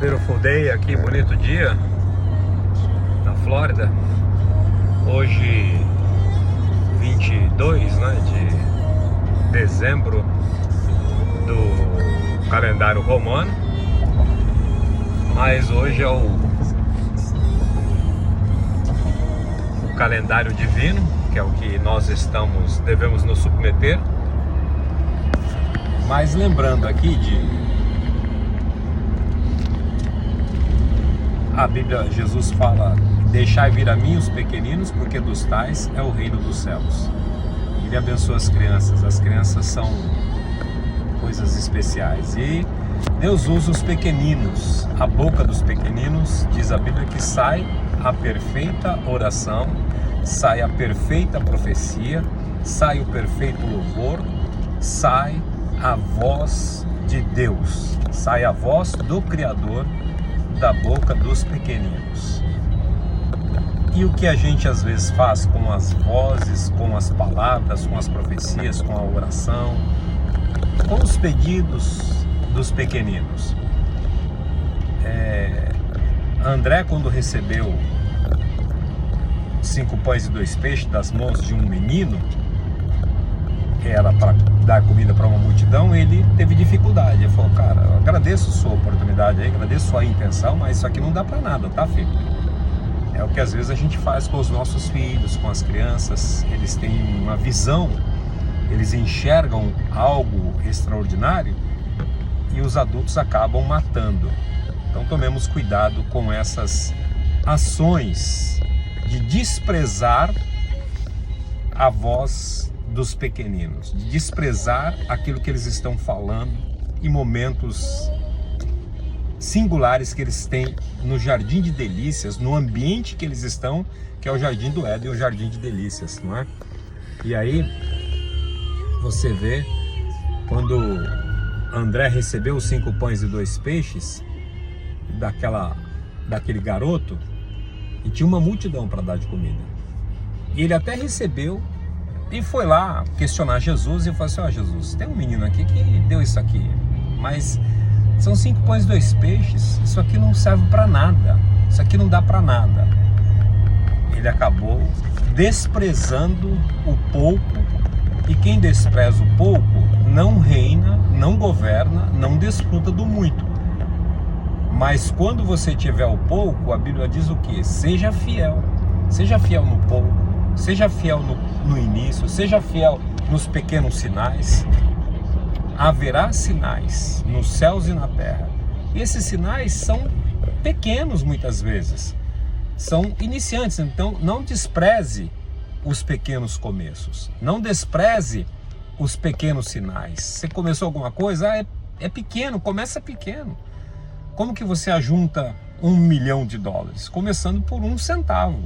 Beautiful day aqui, bonito dia na Flórida. Hoje 22, né, de dezembro do calendário romano. Mas hoje é o calendário divino, que é o que nós devemos nos submeter. Mas lembrando aqui a Bíblia, Jesus fala: deixai vir a mim os pequeninos, porque dos tais é o reino dos céus. Ele abençoa as crianças são coisas especiais, e Deus usa os pequeninos. A boca dos pequeninos, diz a Bíblia, que sai a perfeita oração, sai a perfeita profecia, sai o perfeito louvor, sai a voz de Deus, sai a voz do Criador da boca dos pequeninos. E o que a gente às vezes faz com as vozes, com as palavras, com as profecias, com a oração, com os pedidos dos pequeninos? André, quando recebeu 5 pães e 2 peixes das mãos de um menino, que era para dar comida para uma multidão, ele teve dificuldade. Ele falou: cara, eu agradeço a sua oportunidade aí, agradeço a sua intenção, mas isso aqui não dá para nada, tá, filho? É o que às vezes a gente faz com os nossos filhos, com as crianças. Eles têm uma visão, eles enxergam algo extraordinário e os adultos acabam matando. Então tomemos cuidado com essas ações de desprezar a voz dos pequeninos, de desprezar aquilo que eles estão falando em momentos singulares que eles têm no jardim de delícias, no ambiente que eles estão, que é o jardim do Éden, o jardim de delícias, não é? E aí você vê, quando André recebeu os 5 pães e 2 peixes daquele garoto, e tinha uma multidão para dar de comida, e ele até recebeu e foi lá questionar Jesus e falou assim: ó, Jesus, tem um menino aqui que deu isso aqui, mas são 5 pães e 2 peixes, isso aqui não serve para nada, isso aqui não dá para nada. Ele acabou desprezando o pouco, e quem despreza o pouco não reina, não governa, não desfruta do muito. Mas quando você tiver o pouco, a Bíblia diz o quê? Seja fiel no pouco, seja fiel no início, seja fiel nos pequenos sinais. Haverá sinais nos céus e na terra, e esses sinais são pequenos muitas vezes, são iniciantes. Então não despreze os pequenos começos, não despreze os pequenos sinais. Você começou alguma coisa, é pequeno, começa pequeno. Como que você ajunta $1 milhão? Começando por 1 centavo.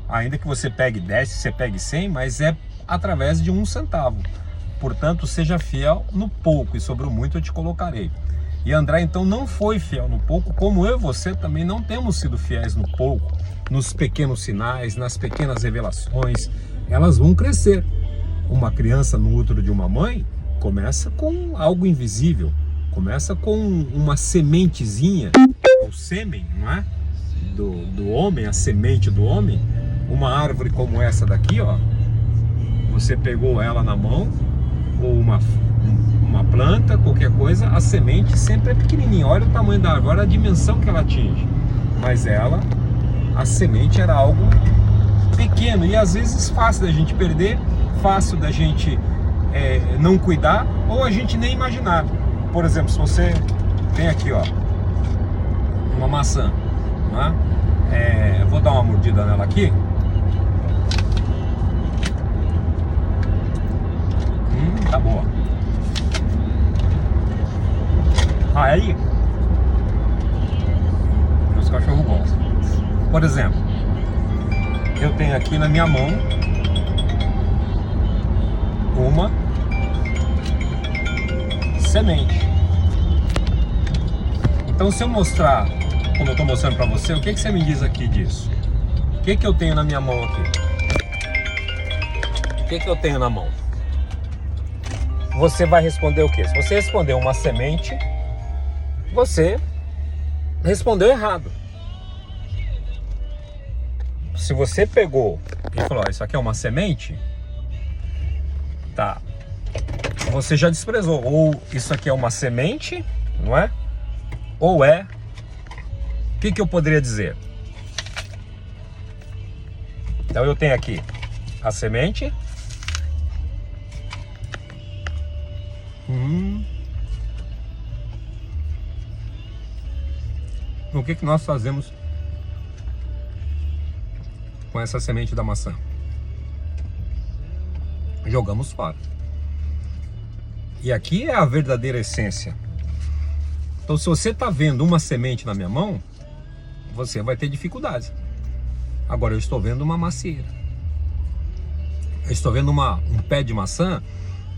Ainda que você pegue 10, você pegue 100, mas é através de 1 centavo. Portanto, seja fiel no pouco, e sobre o muito eu te colocarei. E André então não foi fiel no pouco, como eu e você também não temos sido fiéis no pouco, nos pequenos sinais, nas pequenas revelações. Elas vão crescer. Uma criança no útero de uma mãe começa com algo invisível, começa com uma sementezinha, o sêmen, não é? Do homem, a semente do homem. Uma árvore como essa daqui, ó, você pegou ela na mão, ou uma planta, qualquer coisa, a semente sempre é pequenininha. Olha o tamanho da árvore, olha a dimensão que ela atinge. Mas a semente era algo pequeno, e às vezes fácil da gente perder, fácil da gente não cuidar, ou a gente nem imaginar. Por exemplo, se você tem aqui, ó, uma maçã, né? Vou dar uma mordida nela aqui. Tá boa. Aí meus cachorros gostam. Por exemplo, eu tenho aqui na minha mão uma semente. Então, se eu mostrar, como eu estou mostrando para você, o que você me diz aqui disso? O que eu tenho na minha mão aqui? O que eu tenho na mão? Você vai responder o quê? Se você responder uma semente, você respondeu errado. Se você pegou e falou, isso aqui é uma semente, tá, você já desprezou. Ou isso aqui é uma semente, não é? Ou é... O que eu poderia dizer? Então eu tenho aqui a semente. O que nós fazemos com essa semente da maçã? Jogamos fora. E aqui é a verdadeira essência. Então, se você está vendo uma semente na minha mão, você vai ter dificuldades. Agora, eu estou vendo uma macieira. Eu estou vendo um pé de maçã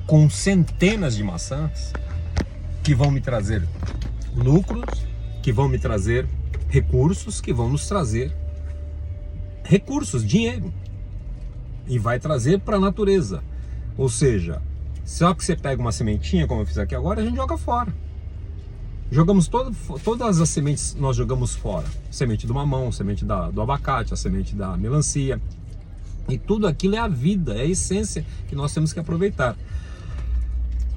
com centenas de maçãs que vão me trazer lucros, que vão me trazer recursos, que vão nos trazer recursos, dinheiro. E vai trazer para a natureza. Ou seja, só que você pega uma sementinha, como eu fiz aqui agora, a gente joga fora. Jogamos todas as sementes, nós jogamos fora. Semente do mamão, semente do abacate, a semente da melancia. E tudo aquilo é a vida, é a essência que nós temos que aproveitar.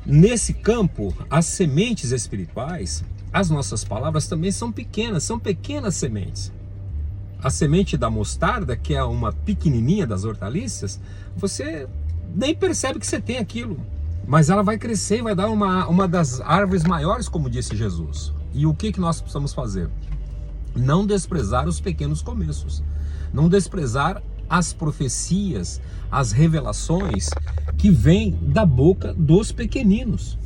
Nesse campo, as sementes espirituais, as nossas palavras também são pequenas sementes. A semente da mostarda, que é uma pequenininha das hortaliças, você nem percebe que você tem aquilo. Mas ela vai crescer e vai dar uma das árvores maiores, como disse Jesus. E o que nós precisamos fazer? Não desprezar os pequenos começos. Não desprezar as profecias, as revelações que vêm da boca dos pequeninos.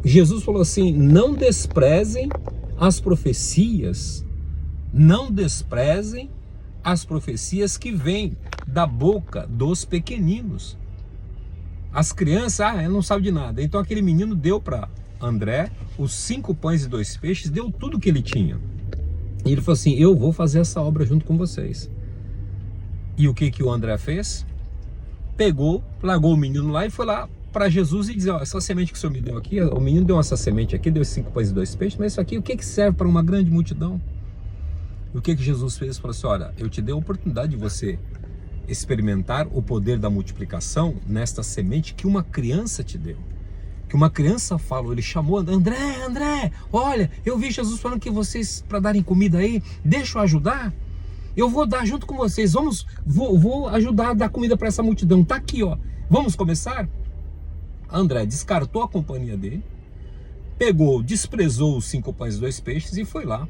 Jesus falou assim, não desprezem as profecias, não desprezem as profecias que vêm da boca dos pequeninos. As crianças, não sabem de nada. Então aquele menino deu para André os 5 pães e 2 peixes, deu tudo que ele tinha. E ele falou assim, eu vou fazer essa obra junto com vocês. E o que o André fez? Pegou, largou o menino lá e foi lá para Jesus e dizer, essa semente que o senhor me deu aqui, o menino deu essa semente aqui, deu 5 pães e 2 peixes, mas isso aqui, o que serve para uma grande multidão? E o que Jesus fez? Falou assim, olha, eu te dei a oportunidade de você experimentar o poder da multiplicação nesta semente que uma criança te deu. Que uma criança falou, ele chamou, André, olha, eu vi Jesus falando que vocês, para darem comida aí, deixa eu ajudar? Eu vou dar junto com vocês, vou ajudar a dar comida para essa multidão, tá aqui, ó, vamos começar? André descartou a companhia dele, pegou, desprezou os 5 pães e 2 peixes e foi lá.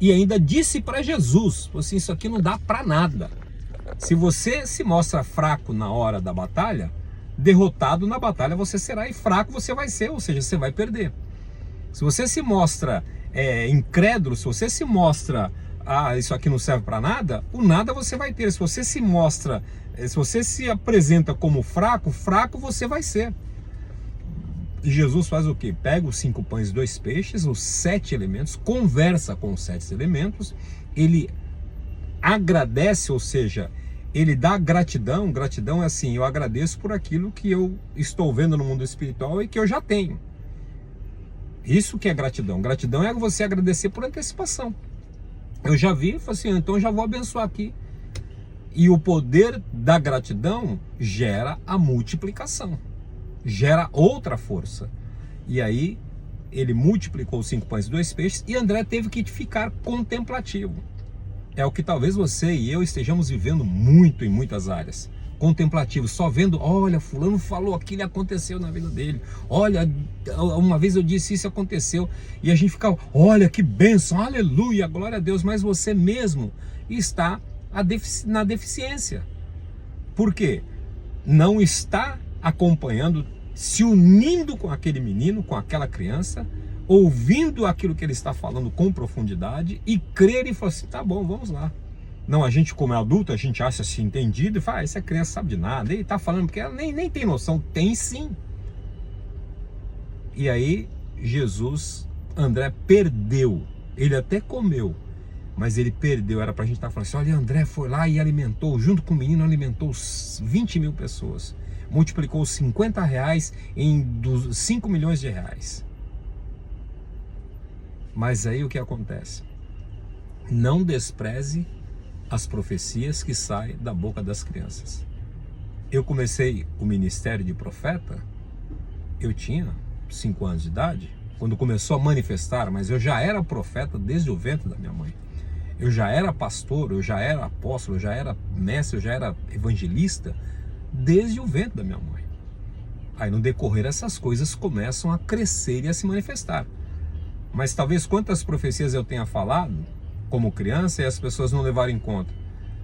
E ainda disse para Jesus, assim, isso aqui não dá para nada. Se você se mostra fraco na hora da batalha, derrotado na batalha você será, e fraco você vai ser, ou seja, você vai perder. Se você se mostra incrédulo, se você se mostra, isso aqui não serve para nada, o nada você vai ter. Se você se mostra, se você se apresenta como fraco, fraco você vai ser. E Jesus faz o quê? Pega os 5 pães e 2 peixes, os 7 elementos, conversa com os 7 elementos, ele agradece, ou seja, ele dá gratidão. Gratidão é assim, eu agradeço por aquilo que eu estou vendo no mundo espiritual e que eu já tenho. Isso que é gratidão. Gratidão é você agradecer por antecipação. Eu já vi, falei assim, então eu já vou abençoar aqui. E o poder da gratidão gera a multiplicação, gera outra força. E aí ele multiplicou os 5 pães e 2 peixes e André teve que ficar contemplativo. É o que talvez você e eu estejamos vivendo muito em muitas áreas. Contemplativo, só vendo, olha, fulano falou aquilo e aconteceu na vida dele. Olha, uma vez eu disse isso, aconteceu. E a gente fica, olha que bênção, aleluia, glória a Deus. Mas você mesmo está na deficiência. Por quê? Não está acompanhando, se unindo com aquele menino, com aquela criança, ouvindo aquilo que ele está falando com profundidade e crer e falar assim, tá bom, vamos lá. Não, a gente como é adulto, a gente acha-se entendido e fala, essa criança sabe de nada, ele está falando porque ela nem tem noção. Tem sim. E aí Jesus, André perdeu, ele até comeu, mas ele perdeu. Era para a gente estar falando assim, olha, André foi lá e alimentou, junto com o menino, alimentou 20 mil pessoas, multiplicou os 50 reais em 5 milhões de reais. Mas aí o que acontece? Não despreze as profecias que saem da boca das crianças. Eu comecei o ministério de profeta, eu tinha 5 anos de idade, quando começou a manifestar, mas eu já era profeta desde o ventre da minha mãe. Eu já era pastor, eu já era apóstolo, eu já era mestre, eu já era evangelista desde o ventre da minha mãe. Aí no decorrer essas coisas começam a crescer e a se manifestar. Mas talvez quantas profecias eu tenha falado como criança e as pessoas não levaram em conta.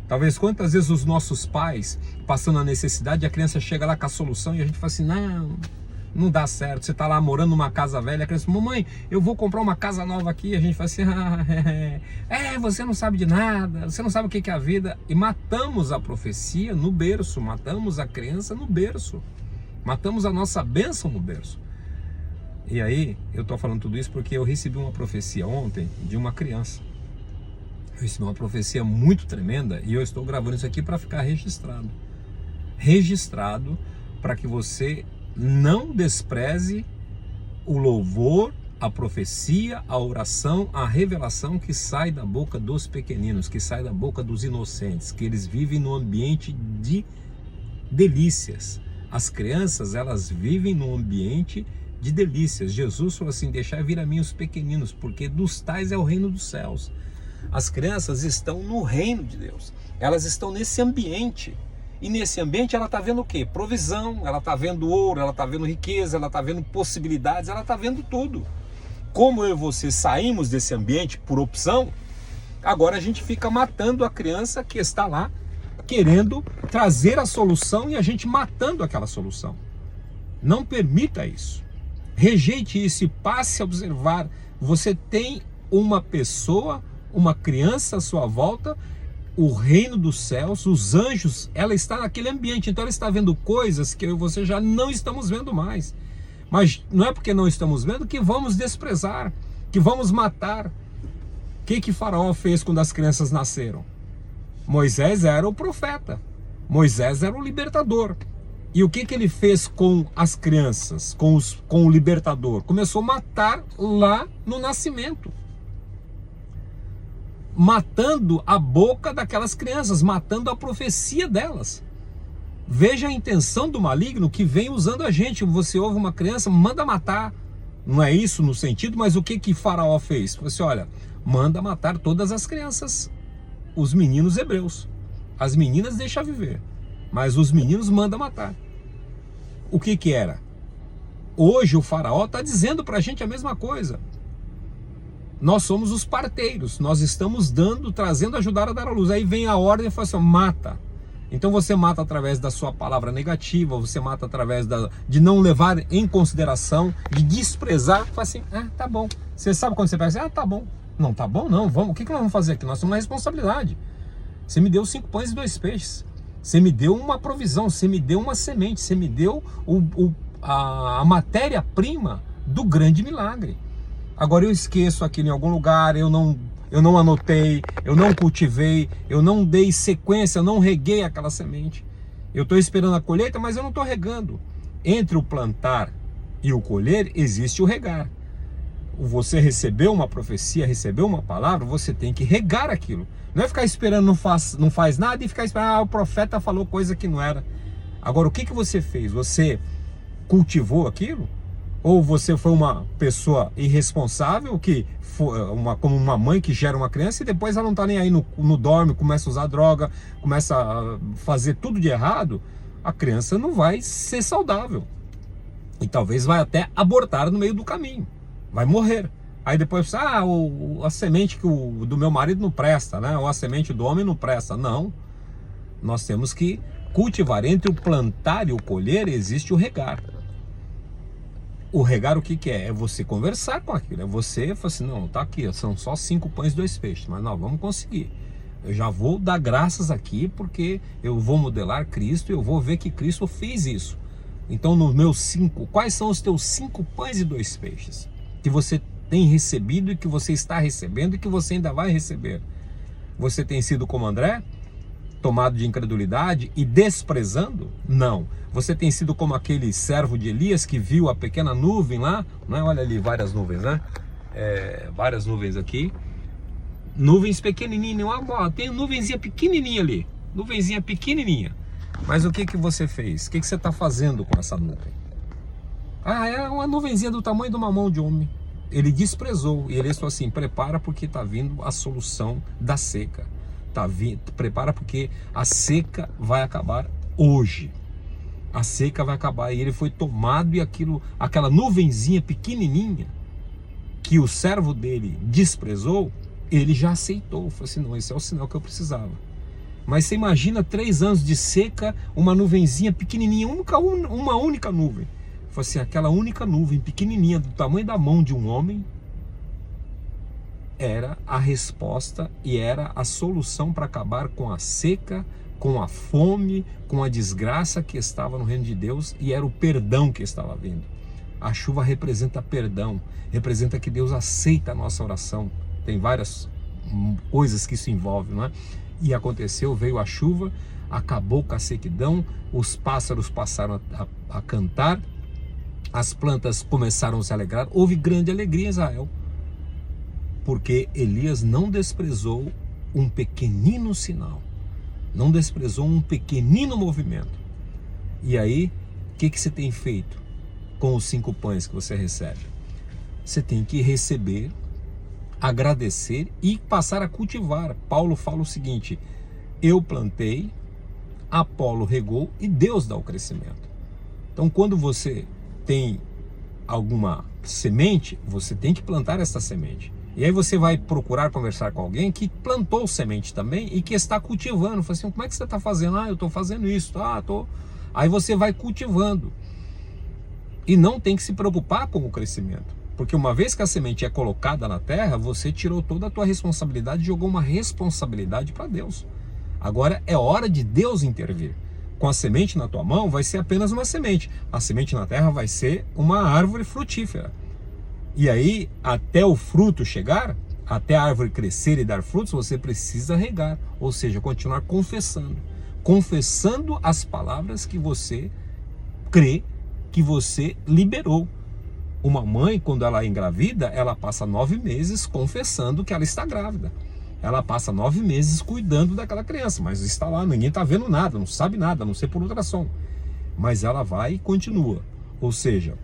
Talvez quantas vezes os nossos pais, passando a necessidade, a criança chega lá com a solução e a gente fala assim, não dá certo. Você está lá morando numa casa velha, a criança fala, mamãe, eu vou comprar uma casa nova aqui. A gente fala assim, você não sabe de nada, você não sabe o que é a vida. E matamos a profecia no berço, matamos a criança no berço, matamos a nossa bênção no berço. E aí, eu estou falando tudo isso porque eu recebi uma profecia ontem de uma criança. Eu recebi uma profecia muito tremenda e eu estou gravando isso aqui para ficar registrado. Registrado para que você não despreze o louvor, a profecia, a oração, a revelação que sai da boca dos pequeninos, que sai da boca dos inocentes, que eles vivem no ambiente de delícias. As crianças, elas vivem no ambiente de delícias. Jesus falou assim, deixai vir a mim os pequeninos, porque dos tais é o reino dos céus. As crianças estão no reino de Deus, elas estão nesse ambiente, e nesse ambiente ela está vendo o quê? Provisão, ela está vendo ouro, ela está vendo riqueza, ela está vendo possibilidades, ela está vendo tudo. Como eu e você saímos desse ambiente por opção, agora a gente fica matando a criança que está lá, querendo trazer a solução e a gente matando aquela solução. Não permita isso. Rejeite isso e passe a observar. Você tem uma pessoa, uma criança à sua volta, o reino dos céus, os anjos, ela está naquele ambiente, então ela está vendo coisas que eu e você já não estamos vendo mais. Mas não é porque não estamos vendo que vamos desprezar, que vamos matar. O que Faraó fez quando as crianças nasceram? Moisés era o profeta, Moisés era o libertador. E o que ele fez com as crianças, com o libertador? Começou a matar lá no nascimento. Matando a boca daquelas crianças, matando a profecia delas. Veja a intenção do maligno que vem usando a gente. Você ouve uma criança, manda matar. Não é isso no sentido, mas o que Faraó fez? Você olha, manda matar todas as crianças, os meninos hebreus. As meninas deixa viver, mas os meninos manda matar. O que era? Hoje o Faraó está dizendo para a gente a mesma coisa. Nós somos os parteiros, nós estamos trazendo, ajudar a dar a luz. Aí vem a ordem e fala assim, mata. Então você mata através da sua palavra negativa, você mata através de não levar em consideração, de desprezar. Fala assim, tá bom. Você sabe quando você pega assim, tá bom. Não, tá bom não, vamos. O que nós vamos fazer aqui? Nós temos uma responsabilidade. Você me deu 5 pães e 2 peixes. Você me deu uma provisão, você me deu uma semente, você me deu a matéria-prima do grande milagre. Agora eu esqueço aquilo em algum lugar, eu não anotei, eu não cultivei, eu não dei sequência, eu não reguei aquela semente. Eu estou esperando a colheita, mas eu não estou regando. Entre o plantar e o colher existe o regar. Você recebeu uma profecia, recebeu uma palavra, você tem que regar aquilo. Não é ficar esperando, não faz nada e ficar esperando, o profeta falou coisa que não era. Agora, o que você fez? Você cultivou aquilo? Ou você foi uma pessoa irresponsável, que como uma mãe que gera uma criança e depois ela não está nem aí, no dorme, começa a usar droga, começa a fazer tudo de errado, a criança não vai ser saudável. E talvez vai até abortar no meio do caminho, vai morrer. Aí depois, a semente do meu marido não presta, né? Ou a semente do homem não presta. Não, nós temos que cultivar. Entre o plantar e o colher existe o regar. O regar o que é? É você conversar com aquilo. É você falar assim, não, tá aqui, são só 5 pães e 2 peixes, mas não, vamos conseguir. Eu já vou dar graças aqui, porque eu vou modelar Cristo, eu vou ver que Cristo fez isso. Então, nos meus 5, quais são os teus 5 pães e 2 peixes? Que você tem recebido e que você está recebendo e que você ainda vai receber. Você tem sido como André? Tomado de incredulidade e desprezando? Não. Você tem sido como aquele servo de Elias que viu a pequena nuvem lá, né? Olha ali, várias nuvens, né? várias nuvens aqui, nuvens pequenininhas, tem nuvenzinha pequenininha ali, nuvenzinha pequenininha. Mas o que que você fez? O que que você está fazendo com essa nuvem? É uma nuvenzinha do tamanho de uma mão de homem. Ele desprezou, e ele falou assim: prepara porque está vindo a solução da seca. Prepara porque a seca vai acabar hoje. A seca vai acabar. E ele foi tomado, e aquela nuvenzinha pequenininha que o servo dele desprezou, ele já aceitou. Falou assim: não, esse é o sinal que eu precisava. Mas você imagina 3 anos de seca, uma nuvenzinha pequenininha, uma única nuvem. Falou assim: aquela única nuvem pequenininha do tamanho da mão de um homem era a resposta e era a solução para acabar com a seca, com a fome, com a desgraça que estava no reino de Deus, e era o perdão que estava vindo. A chuva representa perdão, representa que Deus aceita a nossa oração. Tem várias coisas que isso envolve, não é? E aconteceu, veio a chuva, acabou com a sequidão, os pássaros passaram a cantar, as plantas começaram a se alegrar, houve grande alegria em Israel, porque Elias não desprezou um pequenino sinal, não desprezou um pequenino movimento. E aí, o que você tem feito com os 5 pães que você recebe? Você tem que receber, agradecer e passar a cultivar. Paulo fala o seguinte: eu plantei, Apolo regou e Deus dá o crescimento. Então, quando você tem alguma semente, você tem que plantar essa semente. E aí você vai procurar conversar com alguém que plantou semente também e que está cultivando. Fala assim: como é que você está fazendo? Eu estou fazendo isso. Aí você vai cultivando. E não tem que se preocupar com o crescimento. Porque uma vez que a semente é colocada na terra, você tirou toda a tua responsabilidade e jogou uma responsabilidade para Deus. Agora é hora de Deus intervir. Com a semente na tua mão vai ser apenas uma semente. A semente na terra vai ser uma árvore frutífera. E aí, até o fruto chegar, até a árvore crescer e dar frutos, você precisa regar. Ou seja, continuar confessando. Confessando as palavras que você crê, que você liberou. Uma mãe, quando ela é engravida, ela passa 9 meses confessando que ela está grávida. Ela passa 9 meses cuidando daquela criança, mas está lá, ninguém está vendo nada, não sabe nada, a não ser por ultrassom. Mas ela vai e continua. Ou seja,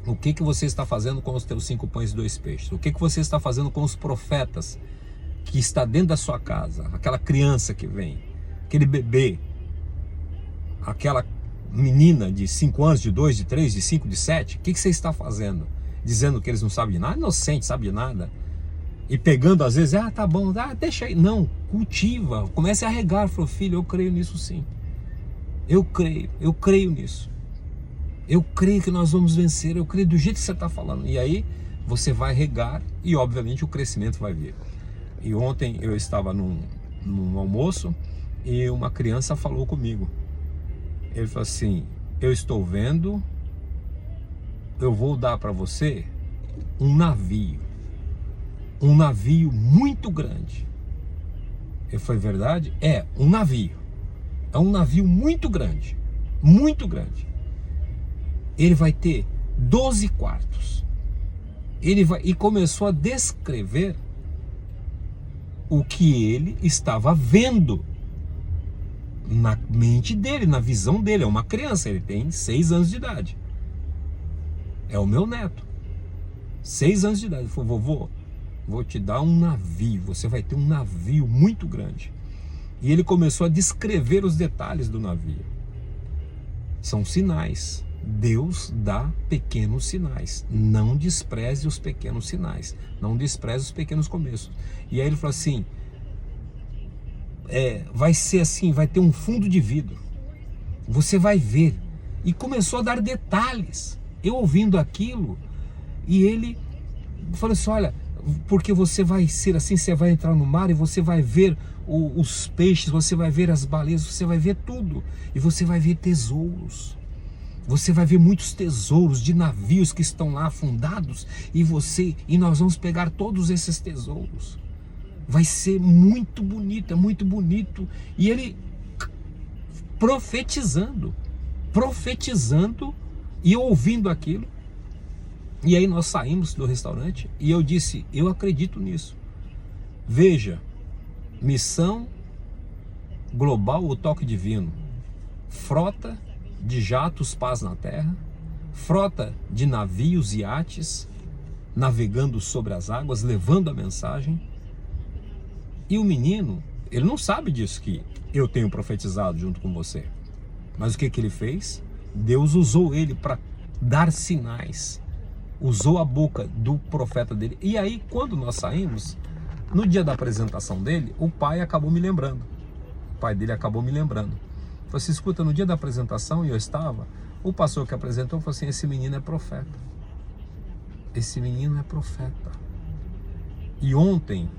o que você está fazendo com os teus 5 pães e 2 peixes? O que você está fazendo com os profetas que está dentro da sua casa? Aquela criança que vem, aquele bebê, aquela menina de 5 anos, de 2, de 3, de 5, de 7, o que você está fazendo? Dizendo que eles não sabem de nada? Inocente, sabe de nada. E pegando às vezes, tá bom, deixa aí. Não, cultiva, comece a regar. Falou: filho, eu creio nisso sim. Eu creio nisso. Eu creio que nós vamos vencer, eu creio do jeito que você está falando. E aí você vai regar e obviamente o crescimento vai vir. E ontem eu estava num almoço e uma criança falou comigo. Ele falou assim: eu estou vendo, eu vou dar para você um navio muito grande. Eu falei: verdade? É um navio muito grande, ele vai ter 12 quartos, e começou a descrever o que ele estava vendo na mente dele, na visão dele. É uma criança, ele tem 6 anos de idade, é o meu neto, 6 anos de idade. Ele falou: vovô, vou te dar um navio, você vai ter um navio muito grande. E ele começou a descrever os detalhes do navio. São sinais. Deus dá pequenos sinais. Não despreze os pequenos sinais, não despreze os pequenos começos. E aí ele falou assim: vai ser assim, vai ter um fundo de vidro, você vai ver. E começou a dar detalhes, eu ouvindo aquilo. E ele falou assim: olha, porque você vai ser assim, você vai entrar no mar e você vai ver os peixes, você vai ver as baleias, você vai ver tudo, e você vai ver tesouros. Você vai ver muitos tesouros de navios que estão lá afundados, e nós vamos pegar todos esses tesouros. Vai ser muito bonito, é muito bonito. E ele profetizando e ouvindo aquilo. E aí nós saímos do restaurante e eu disse, eu acredito nisso. Veja, missão global, o toque divino, frota de jatos, paz na terra, frota de navios e iates, navegando sobre as águas, levando a mensagem. E o menino, ele não sabe disso que eu tenho profetizado junto com você. Mas o que ele fez? Deus usou ele para dar sinais. Usou a boca do profeta dele. E aí, quando nós saímos, no dia da apresentação dele, o pai acabou me lembrando. O pai dele acabou me lembrando. Falei assim, escuta, no dia da apresentação, e eu estava, o pastor que apresentou falou assim, esse menino é profeta. Esse menino é profeta. E ontem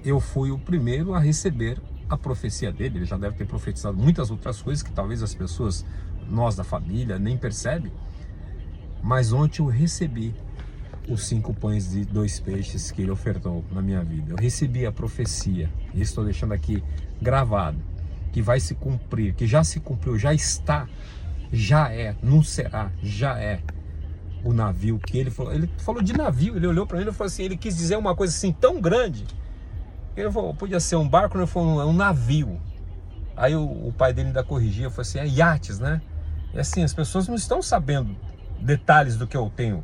eu fui o primeiro a receber a profecia dele. Ele já deve ter profetizado muitas outras coisas que talvez as pessoas, nós da família, nem percebem. Mas ontem eu recebi os 5 pães e 2 peixes que ele ofertou na minha vida. Eu recebi a profecia, e estou deixando aqui gravado, que vai se cumprir, que já se cumpriu, já está, já é, não será, já é o navio que ele falou de navio, ele olhou para mim e falou assim, ele quis dizer uma coisa assim tão grande, ele falou, podia ser um barco, ele falou, é um navio. Aí o pai dele ainda corrigia, falou assim, é iates, né? E assim, as pessoas não estão sabendo detalhes do que eu tenho,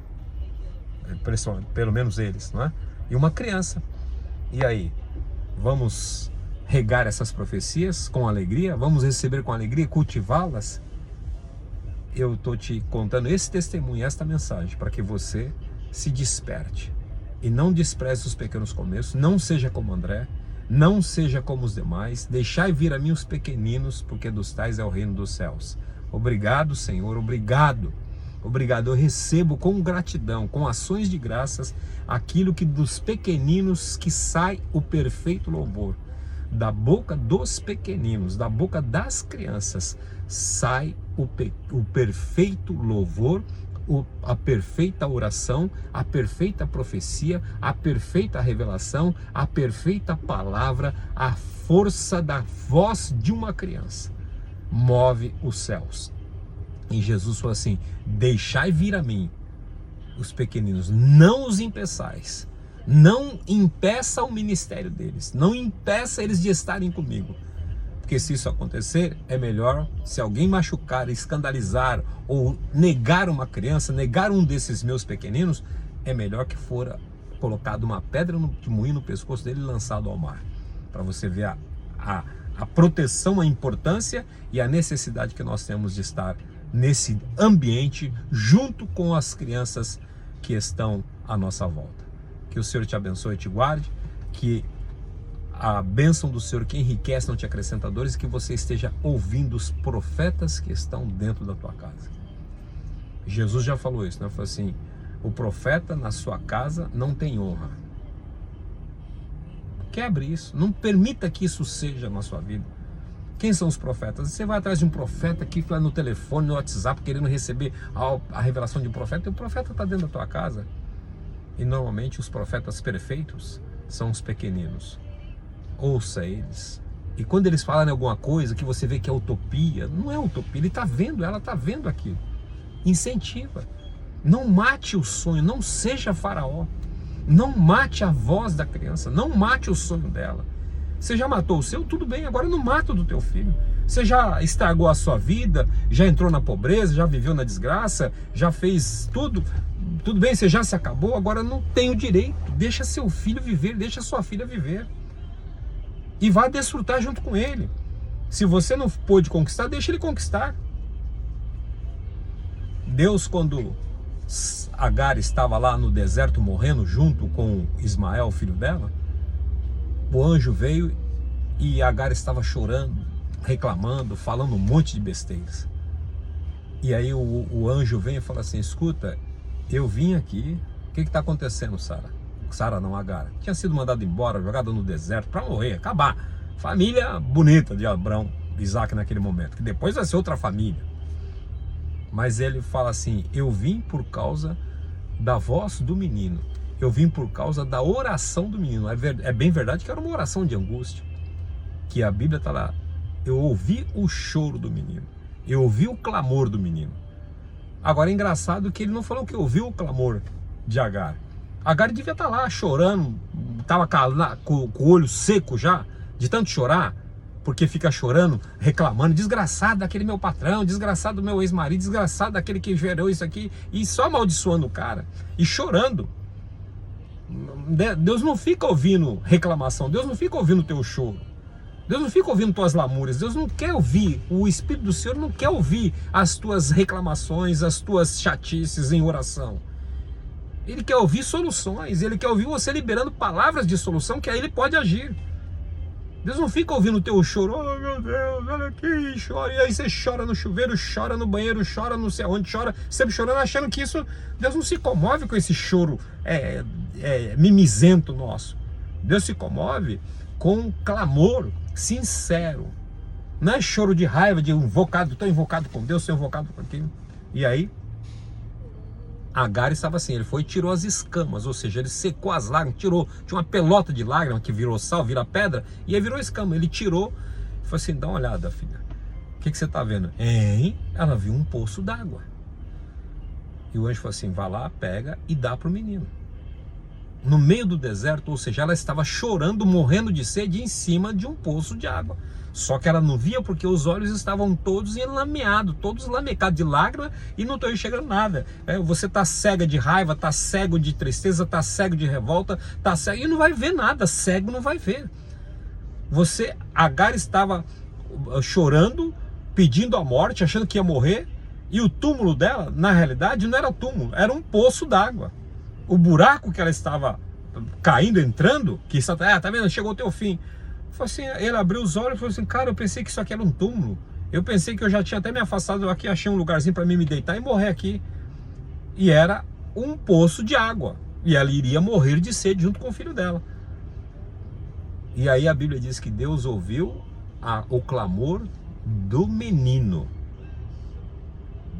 pelo menos eles, não é? E uma criança. E aí, vamos regar essas profecias com alegria? Vamos receber com alegria, cultivá-las? Eu estou te contando esse testemunho, esta mensagem, para que você se desperte e não despreze os pequenos começos, não seja como André, não seja como os demais, deixai vir a mim os pequeninos, porque dos tais é o reino dos céus. Obrigado, Senhor, obrigado. Obrigado, eu recebo com gratidão, com ações de graças, aquilo que dos pequeninos que sai o perfeito louvor. Da boca dos pequeninos, da boca das crianças, sai o perfeito louvor, a perfeita oração, a perfeita profecia, a perfeita revelação, a perfeita palavra, a força da voz de uma criança. Move os céus. E Jesus falou assim, deixai vir a mim os pequeninos, não os impeçais, não impeça o ministério deles, não impeça eles de estarem comigo, porque se isso acontecer, é melhor, se alguém machucar, escandalizar ou negar uma criança, negar um desses meus pequeninos, é melhor que fora colocado uma pedra de moinho no pescoço dele e lançado ao mar, para você ver a proteção, a importância e a necessidade que nós temos de estar nesse ambiente junto com as crianças que estão à nossa volta. Que o Senhor te abençoe e te guarde, que a bênção do Senhor que enriquece não te acrescenta dores, e que você esteja ouvindo os profetas que estão dentro da tua casa. Jesus já falou isso, né? Falou assim, o profeta na sua casa não tem honra. Quebre isso, não permita que isso seja na sua vida. Quem são os profetas? Você vai atrás de um profeta que vai no telefone, no WhatsApp, querendo receber a revelação de um profeta, e o profeta está dentro da tua casa. E normalmente os profetas perfeitos são os pequeninos. Ouça eles. E quando eles falarem alguma coisa que você vê que é utopia, não é utopia, ele está vendo, ela está vendo aquilo. Incentiva. Não mate o sonho, não seja faraó. Não mate a voz da criança, não mate o sonho dela. Você já matou o seu? Tudo bem, agora não mata o do teu filho. Você já estragou a sua vida, já entrou na pobreza, já viveu na desgraça, já fez tudo. Tudo bem, você já se acabou, agora não tem o direito. Deixa seu filho viver, deixa sua filha viver. E vai desfrutar junto com ele. Se você não pôde conquistar, deixa ele conquistar. Deus, quando Agar estava lá no deserto morrendo junto com Ismael, filho dela, o anjo veio e Agar estava chorando, reclamando, falando um monte de besteiras. E aí o anjo vem e fala assim, escuta, eu vim aqui, o que está acontecendo, Sara? Sara não, Agar. Tinha sido mandada embora, jogada no deserto para morrer, acabar. Família bonita de Abraão, Isaac naquele momento, que depois vai ser outra família. Mas ele fala assim, eu vim por causa da voz do menino. Eu vim por causa da oração do menino. É bem verdade que era uma oração de angústia. Que a Bíblia está lá. Eu ouvi o choro do menino. Eu ouvi o clamor do menino. Agora é engraçado que ele não falou que ouviu o clamor de Agar. Agar devia estar lá chorando, estava com o olho seco já, de tanto chorar, porque fica chorando, reclamando, desgraçado daquele meu patrão, desgraçado do meu ex-marido, desgraçado daquele que gerou isso aqui, e só amaldiçoando o cara, e chorando. Deus não fica ouvindo reclamação, Deus não fica ouvindo o teu choro, Deus não fica ouvindo tuas lamúrias, Deus não quer ouvir, o Espírito do Senhor não quer ouvir as tuas reclamações, as tuas chatices em oração. Ele quer ouvir soluções, ele quer ouvir você liberando palavras de solução, que aí ele pode agir. Deus não fica ouvindo o teu choro, oh meu Deus, olha aqui, chora, e aí você chora no chuveiro, chora no banheiro, chora não sei onde, chora, sempre chorando, achando que isso, Deus não se comove com esse choro mimizento nosso. Deus se comove com um clamor sincero, não é choro de raiva, de invocado, estou invocado com Deus, estou invocado com aquilo. E aí, Agar estava assim, ele foi e tirou as escamas, ou seja, ele secou as lágrimas, tinha uma pelota de lágrimas que virou sal, vira pedra, e aí virou escama. Ele tirou e falou assim, dá uma olhada, filha, o que você está vendo? Ela viu um poço d'água. E o anjo falou assim, vai lá, pega e dá para o menino. No meio do deserto, ou seja, ela estava chorando, morrendo de sede em cima de um poço de água. Só que ela não via porque os olhos estavam todos enlameados, todos lamecados de lágrimas e não estou enxergando nada. Você está cega de raiva, está cego de tristeza, está cego de revolta, está cego e não vai ver nada, cego não vai ver. Agar estava chorando, pedindo a morte, achando que ia morrer, e o túmulo dela, na realidade, não era túmulo, era um poço d'água. O buraco que ela estava caindo, entrando, que está, tá vendo, chegou o teu fim. Assim, ele abriu os olhos e falou assim, cara, eu pensei que isso aqui era um túmulo, eu pensei que eu já tinha até me afastado aqui, achei um lugarzinho para mim me deitar e morrer aqui. E era um poço de água, e ela iria morrer de sede junto com o filho dela. E aí a Bíblia diz que Deus ouviu o clamor do menino,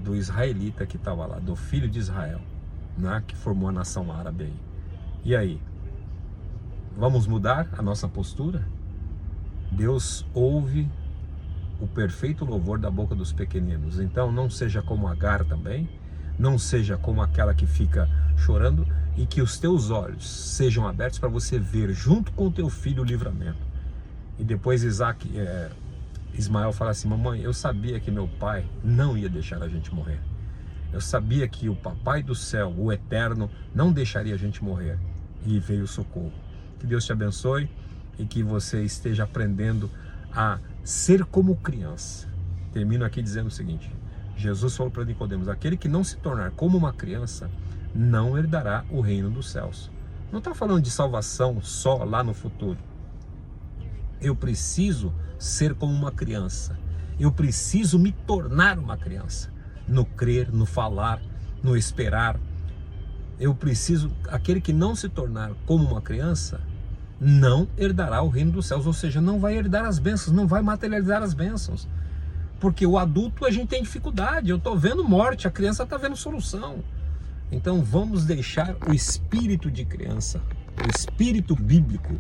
do israelita que estava lá, do filho de Israel, né, que formou a nação árabe aí. E aí, vamos mudar a nossa postura? Deus ouve o perfeito louvor da boca dos pequeninos. Então não seja como Agar também, não seja como aquela que fica chorando, e que os teus olhos sejam abertos para você ver junto com o teu filho o livramento. E depois Ismael fala assim, mamãe, eu sabia que meu pai não ia deixar a gente morrer. Eu sabia que o papai do céu, o eterno, não deixaria a gente morrer. E veio o socorro. Que Deus te abençoe e que você esteja aprendendo a ser como criança. Termino aqui dizendo o seguinte, Jesus falou para Nicodemos, aquele que não se tornar como uma criança, não herdará o reino dos céus. Não está falando de salvação só lá no futuro. Eu preciso ser como uma criança. Eu preciso me tornar uma criança. No crer, no falar, no esperar. Eu preciso, aquele que não se tornar como uma criança, não herdará o reino dos céus, ou seja, não vai herdar as bênçãos, não vai materializar as bênçãos. Porque o adulto a gente tem dificuldade, eu estou vendo morte, a criança está vendo solução. Então vamos deixar o espírito de criança, o espírito bíblico,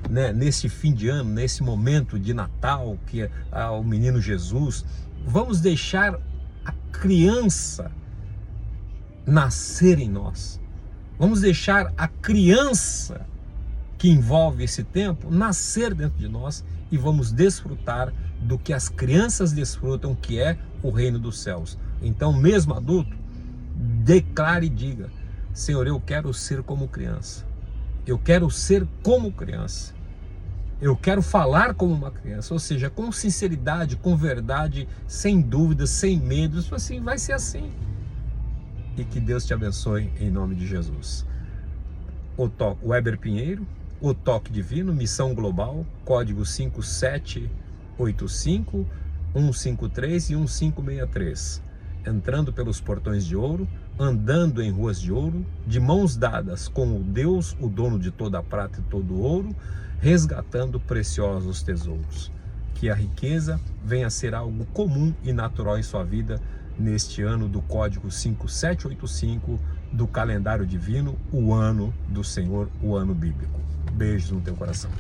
né, nesse fim de ano, nesse momento de Natal, que é o menino Jesus, vamos deixar a criança nascer em nós. Vamos deixar a criança que envolve esse tempo nascer dentro de nós e vamos desfrutar do que as crianças desfrutam, que é o reino dos céus. Então, mesmo adulto, declare e diga, Senhor, eu quero ser como criança. Eu quero ser como criança. Eu quero falar como uma criança, ou seja, com sinceridade, com verdade, sem dúvidas, sem medos, assim, vai ser assim. E que Deus te abençoe em nome de Jesus. Weber Pinheiro, o Toque Divino, Missão Global, código 5785, 153 e 1563. Entrando pelos portões de ouro, andando em ruas de ouro, de mãos dadas com o Deus, o dono de toda a prata e todo o ouro, resgatando preciosos tesouros. Que a riqueza venha a ser algo comum e natural em sua vida neste ano do código 5785 do calendário divino, o ano do Senhor, o ano bíblico. Beijos no teu coração.